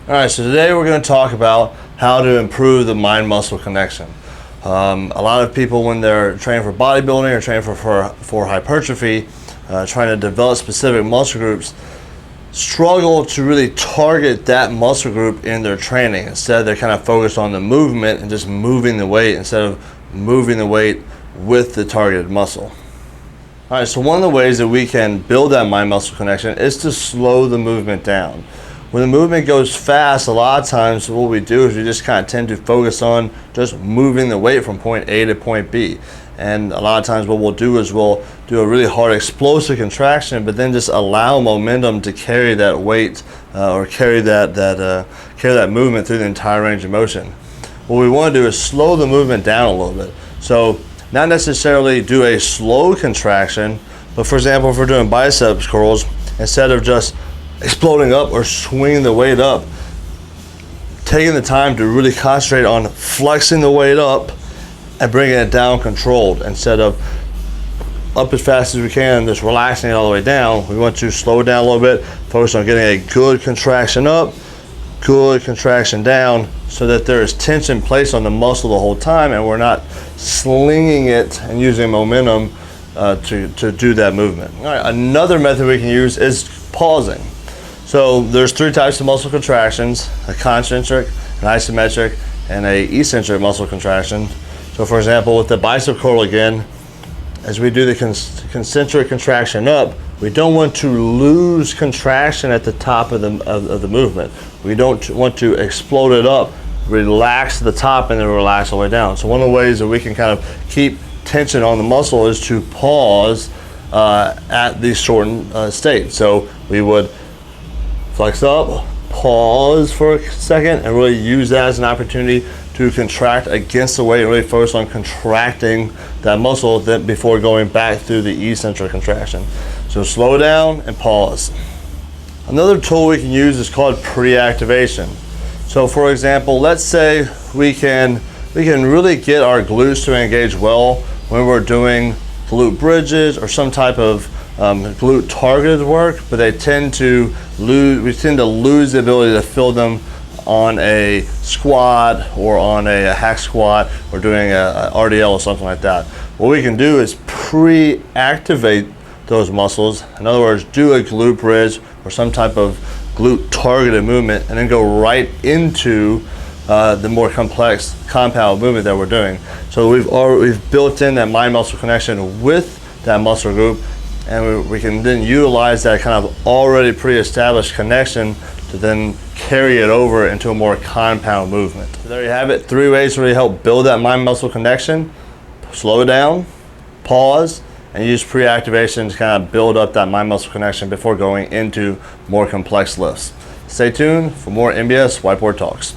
All right, so today we're going to talk about how to improve the mind-muscle connection. A lot of people, when they're training for bodybuilding or training for hypertrophy, trying to develop specific muscle groups, struggle to really target that muscle group in their training. Instead, they're kind of focused on the movement and just moving the weight instead of moving the weight with the targeted muscle. All right, so one of the ways that we can build that mind-muscle connection is to slow the movement down. When the movement goes fast, a lot of times what we do is we just kind of tend to focus on just moving the weight from point A to point B. And a lot of times what we'll do is we'll do a really hard explosive contraction, but then just allow momentum to carry that weight or carry that movement through the entire range of motion. What we want to do is slow the movement down a little bit. So not necessarily do a slow contraction, but for example, if we're doing biceps curls, instead of just exploding up or swinging the weight up, taking the time to really concentrate on flexing the weight up and bringing it down controlled instead of up as fast as we can, just relaxing it all the way down. We want to slow it down a little bit, focus on getting a good contraction up, good contraction down, so that there is tension placed on the muscle the whole time and we're not slinging it and using momentum to do that movement. All right, another method we can use is pausing. So there's three types of muscle contractions: a concentric, an isometric, and a eccentric muscle contraction. So for example, with the bicep curl again, as we do the concentric contraction up, we don't want to lose contraction at the top of the movement. We don't want to explode it up, relax the top, and then relax all the way down. So one of the ways that we can kind of keep tension on the muscle is to pause at the shortened state. So we would flex up, pause for a second, and really use that as an opportunity to contract against the weight and really focus on contracting that muscle before going back through the eccentric contraction. So slow down and pause. Another tool we can use is called pre-activation. So for example, let's say we can really get our glutes to engage well when we're doing glute bridges or some type of glute targeted work, but we tend to lose the ability to fill them on a squat or on a hack squat or doing a RDL or something like that. What we can do is pre-activate those muscles. In other words, do a glute bridge or some type of glute targeted movement and then go right into the more complex compound movement that we're doing. So we've built in that mind-muscle connection with that muscle group, and we can then utilize that kind of already pre-established connection to then carry it over into a more compound movement. So there you have it, 3 ways to really help build that mind-muscle connection: slow down, pause, and use pre-activation to kind of build up that mind-muscle connection before going into more complex lifts. Stay tuned for more MBS Whiteboard Talks.